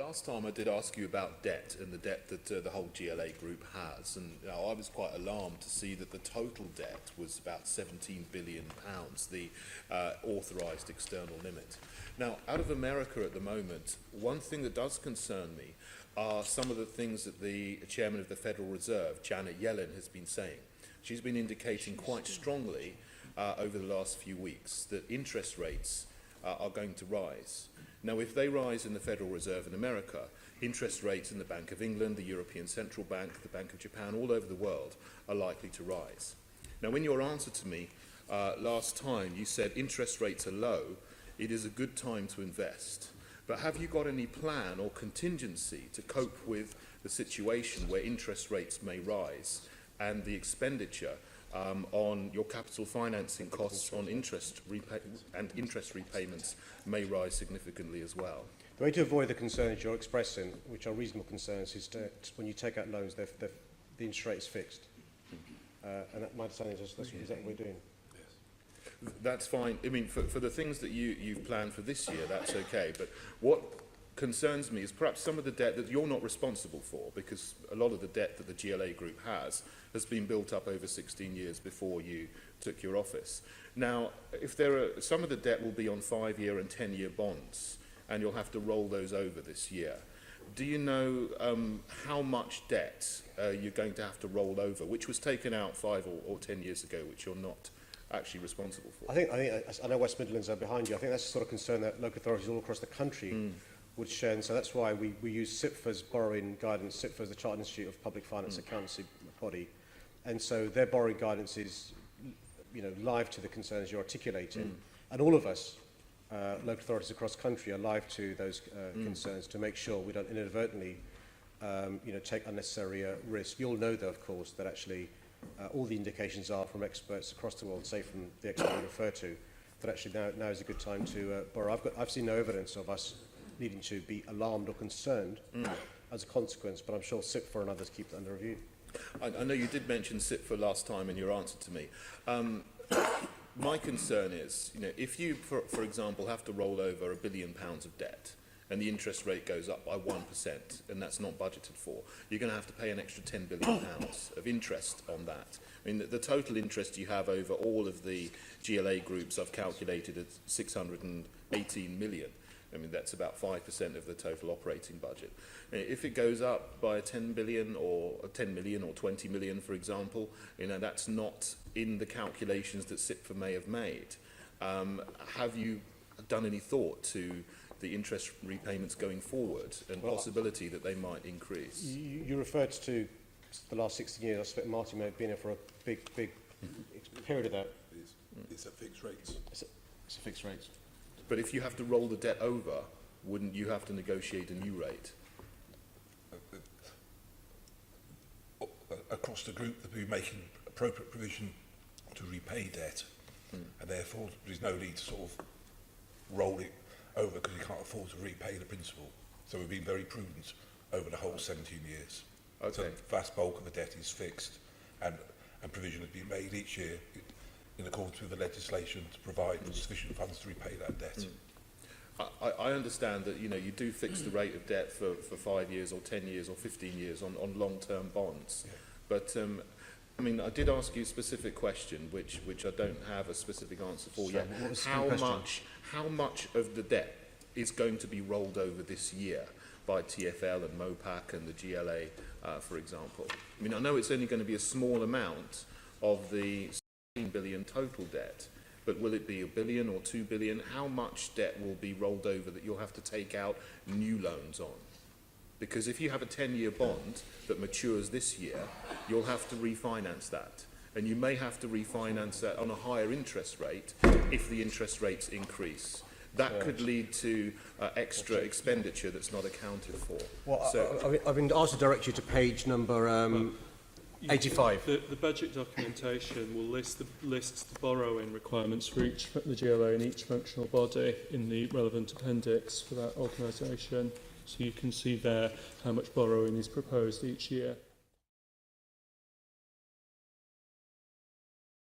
Last time I did ask you about debt and the debt that the whole GLA group has, and I was quite alarmed to see that the total debt was about £17 billion, the authorised external limit. Now, out of America at the moment, one thing that does concern me are some of the things that the chairman of the Federal Reserve, Janet Yellen, has been saying. She's been indicating quite strongly over the last few weeks that interest rates are going to rise. Now, if they rise in the Federal Reserve in America, interest rates in the Bank of England, the European Central Bank, the Bank of Japan, all over the world are likely to rise. Now, in your answer to me last time, you said interest rates are low, it is a good time to invest. But have you got any plan or contingency to cope with the situation where interest rates may rise and the expenditure on your capital financing costs on interest repayments may rise significantly as well? The way to avoid the concerns you're expressing, which are reasonable concerns, is to, when you take out loans, the interest rate is fixed. And that, my understanding is that what we're doing. Yes. That's fine. I mean, for the things that you've planned for this year, that's okay. But what concerns me is perhaps some of the debt that you're not responsible for, because a lot of the debt that the GLA group has been built up over 16 years before you took your office. Now, if there are, some of the debt will be on 5-year and 10-year bonds, and you'll have to roll those over this year. Do you know how much debt you're going to have to roll over, which was taken out 5 or 10 years ago, which you're not actually responsible for? I know West Midlands are behind you. I think that's the sort of concern that local authorities all across the country would share, and so that's why we use CIPFA's borrowing guidance. CIPFA is the Chartered Institute of Public Finance Accountancy body, and so their borrowing guidance is, you know, live to the concerns you're articulating, and all of us, local authorities across the country, are live to those concerns to make sure we don't inadvertently, you know, take unnecessary risk. You'll know, though, of course, that actually all the indications are from experts across the world, say from the expert we refer to, that actually now is a good time to borrow. I've seen no evidence of us needing to be alarmed or concerned as a consequence, but I'm sure CIPFA and others keep it under review. I know you did mention CIPFA last time in your answer to me. My concern is, you know, if you, for example, have to roll over £1 billion of debt and the interest rate goes up by 1%, and that's not budgeted for, you're going to have to pay an extra £10 billion of interest on that. I mean, the total interest you have over all of the GLA groups I've calculated at 618 million. I mean, that's about 5% of the total operating budget. If it goes up by 10 billion or 10 million or 20 million, for example, you know, that's not in the calculations that CIPFA may have made. Have you done any thought to the interest repayments going forward and possibility that they might increase? You referred to the last 16 years. I suspect Martin may have been here for a big period of that. It's at fixed rates. It's a fixed rate. But if you have to roll the debt over, wouldn't you have to negotiate a new rate? Across the group, they'll be making appropriate provision to repay debt, and therefore there's no need to sort of roll it over because you can't afford to repay the principal. So we've been very prudent over the whole 17 years. Okay. So the vast bulk of the debt is fixed, and provision has been made each year in accordance with the legislation to provide sufficient funds to repay that debt. I understand that, you know, you do fix the rate of debt for 5 years or 10 years or 15 years on long-term bonds. Yeah. But, I mean, I did ask you a specific question, which I don't have a specific answer for yet. How much of the debt is going to be rolled over this year by TfL and MOPAC and the GLA, for example? I mean, I know it's only going to be a small amount of the $16 billion total debt, but will it be $1 billion or $2 billion? How much debt will be rolled over that you'll have to take out new loans on? Because if you have a 10-year bond that matures this year, you'll have to refinance that. And you may have to refinance that on a higher interest rate if the interest rates increase. That could lead to extra expenditure that's not accounted for. Well, so, I've been asked to direct you to page number 85. The budget documentation will list the borrowing requirements for the GLA and each functional body in the relevant appendix for that organisation. So you can see there how much borrowing is proposed each year.